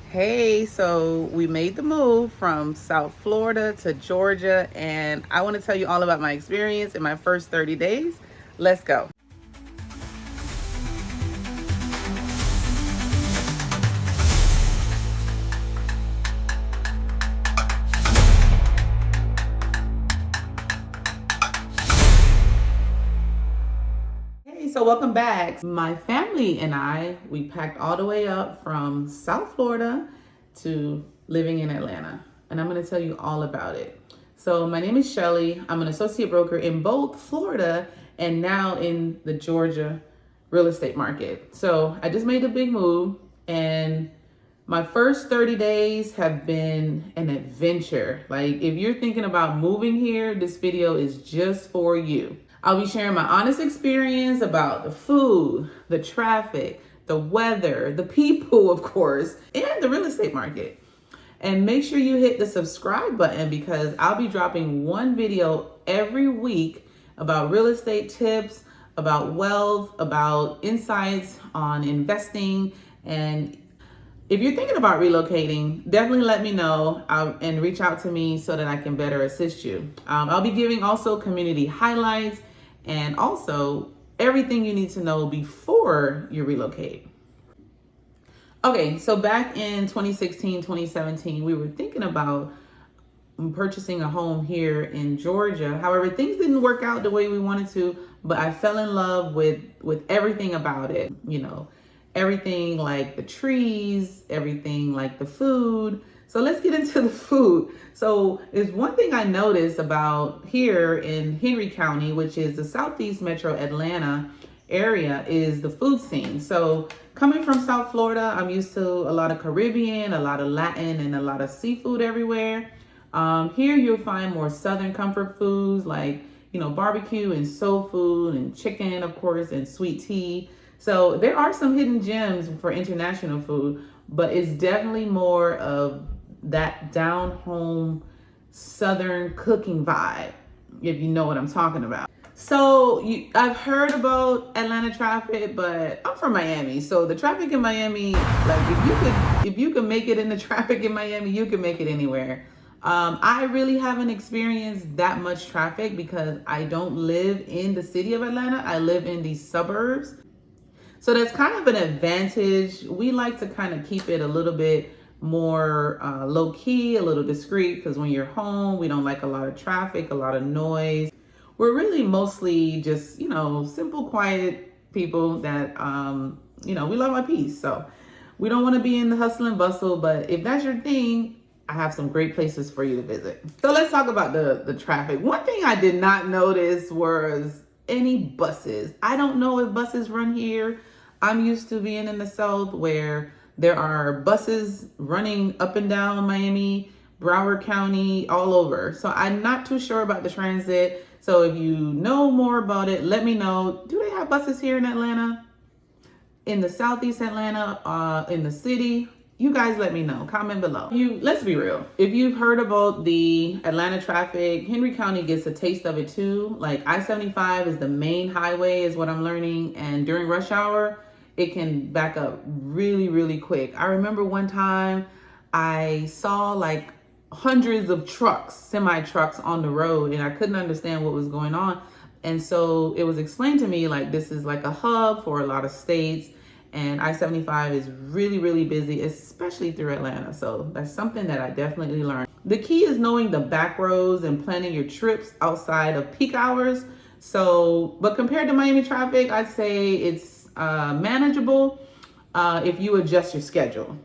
Hey, so we made the move from South Florida to Georgia, and I want to tell you all about my experience in my first 30 days. Let's go. Hey, so welcome back. My family and we packed all the way up from South Florida to living in Atlanta, and I'm going to tell you all about it. So, my name is Shelly. I'm an associate broker in both Florida and now in the Georgia real estate market. So, I just made a big move, and my first 30 days have been an adventure. Like, if you're thinking about moving here, this video is just for you. I'll be sharing my honest experience about the food, the traffic, the weather, the people, of course, and the real estate market. And make sure you hit the subscribe button because I'll be dropping one video every week about real estate tips, about wealth, about insights on investing. And if you're thinking about relocating, definitely let me know and reach out to me so that I can better assist you. I'll be giving also community highlights and also everything you need to know before you relocate. Okay, so back in 2016, 2017, we were thinking about purchasing a home here in Georgia. However, things didn't work out the way we wanted to, but I fell in love with everything about it, everything like the trees, everything like the food. So let's get into the food. So there's one thing I noticed about here in Henry County, which is the Southeast Metro Atlanta area, is the food scene. So coming from South Florida, I'm used to a lot of Caribbean, a lot of Latin, and a lot of seafood everywhere. Here you'll find more Southern comfort foods like, barbecue and soul food and chicken, of course, and sweet tea. So there are some hidden gems for international food, but it's definitely more of that down home Southern cooking vibe, if you know what I'm talking about. So I've heard about Atlanta traffic, but I'm from Miami. So the traffic in Miami, like if you could make it in the traffic in Miami, you can make it anywhere. I really haven't experienced that much traffic because I don't live in the city of Atlanta. I live in the suburbs. So that's kind of an advantage. We like to kind of keep it a little bit more low key, a little discreet, because when you're home, we don't like a lot of traffic, a lot of noise. We're really mostly just, simple, quiet people that, we love our peace. So we don't want to be in the hustle and bustle, but if that's your thing, I have some great places for you to visit. So let's talk about the traffic. One thing I did not notice was any buses. I don't know if buses run here. I'm used to being in the South where there are buses running up and down Miami, Broward County, all over. So I'm not too sure about the transit. So if you know more about it, let me know. Do they have buses here in Atlanta? In the Southeast Atlanta, in the city? You guys let me know. Comment below. Let's be real. If you've heard about the Atlanta traffic, Henry County gets a taste of it too. Like I-75 is the main highway is what I'm learning. And during rush hour, it can back up really, really quick. I remember one time I saw like hundreds of trucks, semi trucks on the road, and I couldn't understand what was going on. And so it was explained to me like this is like a hub for a lot of states. And I-75 is really, really busy, especially through Atlanta. So that's something that I definitely learned. The key is knowing the back roads and planning your trips outside of peak hours. So, but compared to Miami traffic, I'd say it's manageable if you adjust your schedule.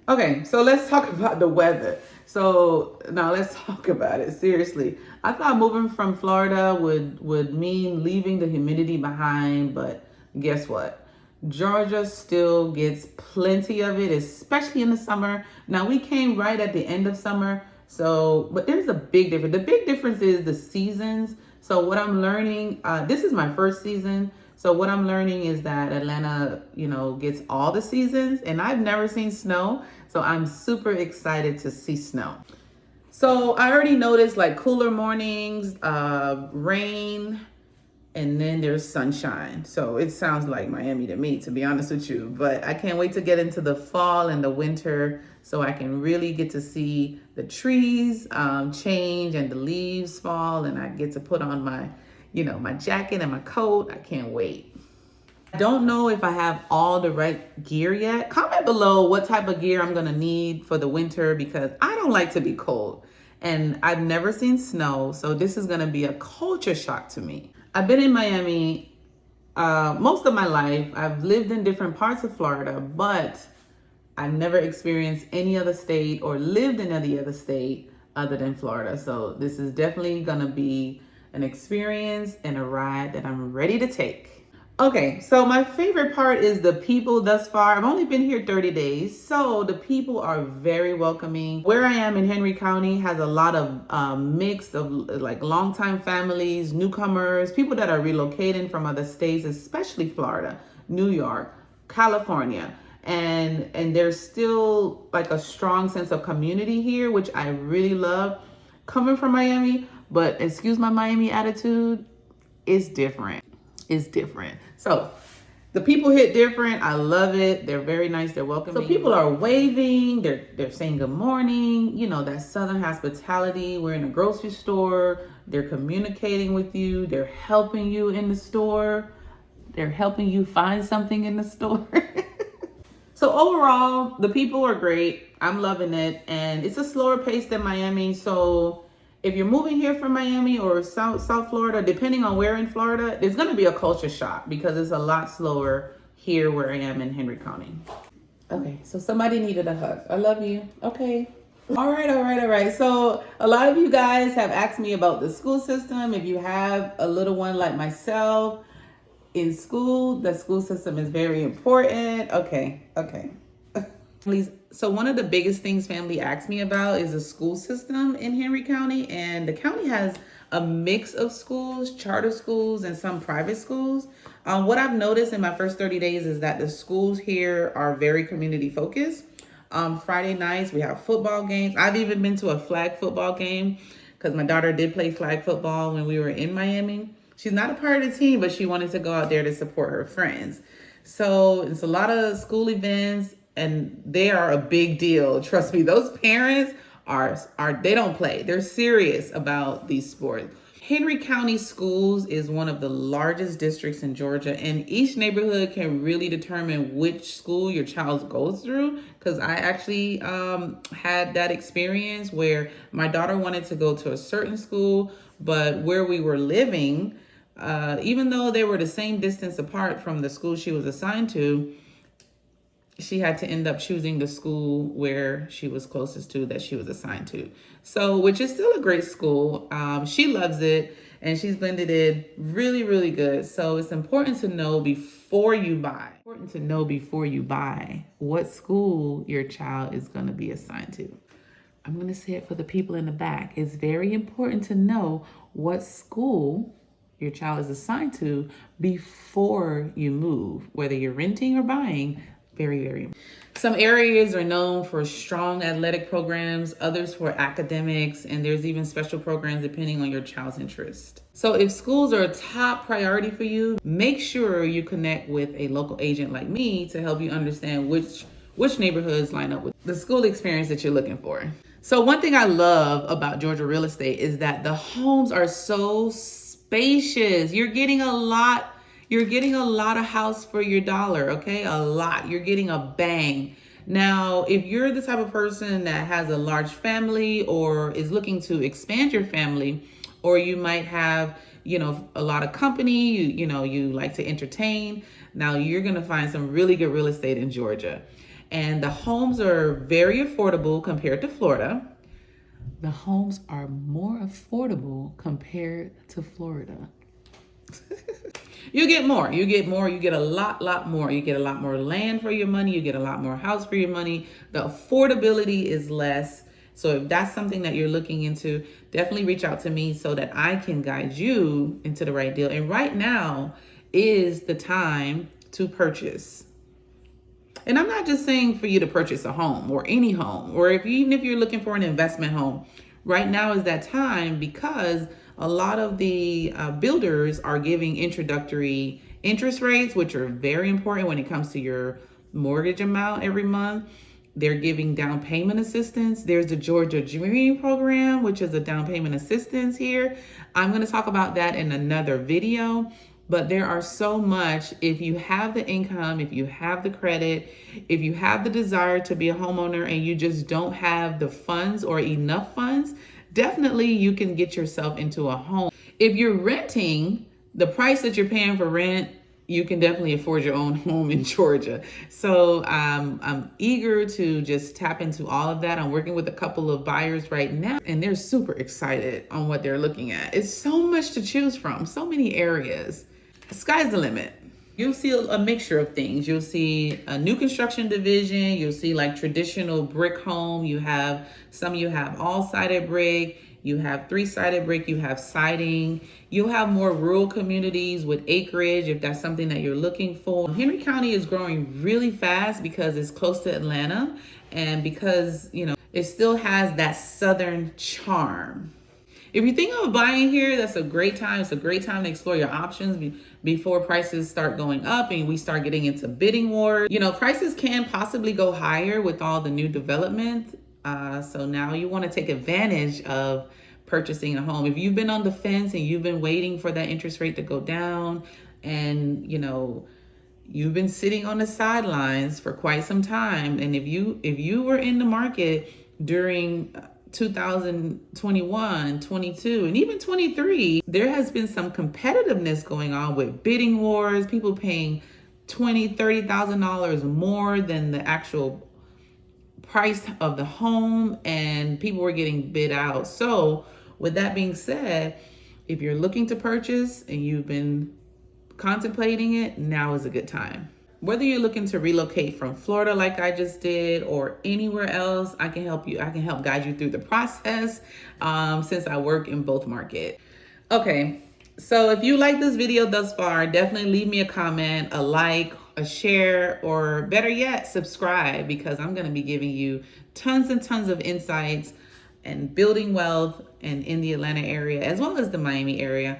Okay, so let's talk about the weather. So now let's talk about it seriously. I thought moving from Florida would mean leaving the humidity behind, but guess what? Georgia still gets plenty of it, especially in the summer. Now we came right at the end of summer, but there's a big difference. The big difference is the seasons. So what I'm learning, this is my first season. So what I'm learning is that Atlanta, gets all the seasons, and I've never seen snow. So I'm super excited to see snow. So I already noticed like cooler mornings, rain, and then there's sunshine. So it sounds like Miami to me, to be honest with you. But I can't wait to get into the fall and the winter so I can really get to see the trees change and the leaves fall, and I get to put on my, my jacket and my coat. I can't wait. I don't know if I have all the right gear yet. Comment below what type of gear I'm gonna need for the winter because I don't like to be cold. And I've never seen snow, so this is gonna be a culture shock to me. I've been in Miami most of my life. I've lived in different parts of Florida, but I've never experienced any other state or lived in any other state other than Florida. So this is definitely gonna be an experience and a ride that I'm ready to take. Okay, so my favorite part is the people thus far. I've only been here 30 days, so the people are very welcoming. Where I am in Henry County has a lot of mix of like longtime families, newcomers, people that are relocating from other states, especially Florida, New York, California. And there's still like a strong sense of community here, which I really love coming from Miami. But excuse my Miami attitude, it's different. It's different. So the people hit different. I love it. They're very nice. They're welcoming. So people are waving. They're saying good morning. That Southern hospitality. We're in a grocery store. They're communicating with you. They're helping you in the store. They're helping you find something in the store. So overall, the people are great. I'm loving it. And it's a slower pace than Miami. So if you're moving here from Miami or South Florida, depending on where in Florida, there's going to be a culture shock because it's a lot slower here where I am in Henry County. Okay, so somebody needed a hug. I love you. Okay. All right. So a lot of you guys have asked me about the school system. If you have a little one like myself in school, the school system is very important. Okay. So one of the biggest things family asks me about is the school system in Henry County. And the county has a mix of schools, charter schools, and some private schools. What I've noticed in my first 30 days is that the schools here are very community focused. Friday nights, we have football games. I've even been to a flag football game because my daughter did play flag football when we were in Miami. She's not a part of the team, but she wanted to go out there to support her friends. So it's a lot of school events, and they are a big deal. Trust me, those parents are they don't play. They're serious about these sports. Henry County Schools is one of the largest districts in Georgia, and each neighborhood can really determine which school your child goes through. Because I actually had that experience where my daughter wanted to go to a certain school, but where we were living, even though they were the same distance apart from the school she was assigned to, she had to end up choosing the school where she was closest to that she was assigned to. So, which is still a great school. She loves it and she's blended in really, really good. So it's important to know before you buy. What school your child is going to be assigned to. I'm going to say it for the people in the back. It's very important to know what school your child is assigned to before you move, whether you're renting or buying. Very, very. Some areas are known for strong athletic programs, others for academics, and there's even special programs depending on your child's interest. So if schools are a top priority for you, make sure you connect with a local agent like me to help you understand which neighborhoods line up with the school experience that you're looking for. So one thing I love about Georgia real estate is that the homes are so spacious. You're getting a lot of house for your dollar, okay? A lot. You're getting a bang. Now, if you're the type of person that has a large family or is looking to expand your family, or you might have, a lot of company, you like to entertain, now you're going to find some really good real estate in Georgia. And the homes are very affordable compared to Florida. The homes are more affordable compared to Florida. You get more. You get a lot more. You get a lot more land for your money. You get a lot more house for your money. The affordability is less. So if that's something that you're looking into, definitely reach out to me so that I can guide you into the right deal. And right now is the time to purchase. And I'm not just saying for you to purchase a home or any home, or even if you're looking for an investment home, right now is that time because A lot of the builders are giving introductory interest rates, which are very important when it comes to your mortgage amount every month. They're giving down payment assistance. There's the Georgia Dream Program, which is a down payment assistance here. I'm going to talk about that in another video. But there are so much. If you have the income, if you have the credit, if you have the desire to be a homeowner and you just don't have the funds or enough funds, definitely you can get yourself into a home. If you're renting, the price that you're paying for rent, you can definitely afford your own home in Georgia. So I'm eager to just tap into all of that. I'm working with a couple of buyers right now, and they're super excited on what they're looking at. It's so much to choose from, so many areas. Sky's the limit. You'll see a mixture of things. You'll see a new construction division. You'll see like traditional brick home. You have all sided brick. You have 3-sided brick. You have siding. You'll have more rural communities with acreage if that's something that you're looking for. Henry County is growing really fast because it's close to Atlanta and because, it still has that southern charm. If you think of buying here, that's a great time. It's a great time to explore your options before prices start going up and we start getting into bidding wars. Prices can possibly go higher with all the new development. So now you want to take advantage of purchasing a home. If you've been on the fence and you've been waiting for that interest rate to go down and, you've been sitting on the sidelines for quite some time. And if you were in the market during 2021, 22, and even 23, there has been some competitiveness going on with bidding wars, people paying $20,000-$30,000 more than the actual price of the home, and people were getting bid out. So with that being said, if you're looking to purchase and you've been contemplating it, now is a good time. Whether you're looking to relocate from Florida like I just did or anywhere else, I can help you. I can help guide you through the process since I work in both markets. Okay, so if you like this video thus far, definitely leave me a comment, a like, a share, or better yet, subscribe, because I'm going to be giving you tons and tons of insights and building wealth and in the Atlanta area as well as the Miami area.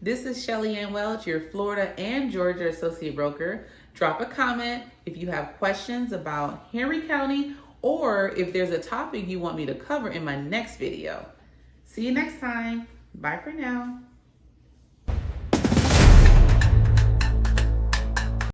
This is Shelly Ann Welch, your Florida and Georgia associate broker. Drop a comment if you have questions about Henry County or if there's a topic you want me to cover in my next video. See you next time. Bye for now.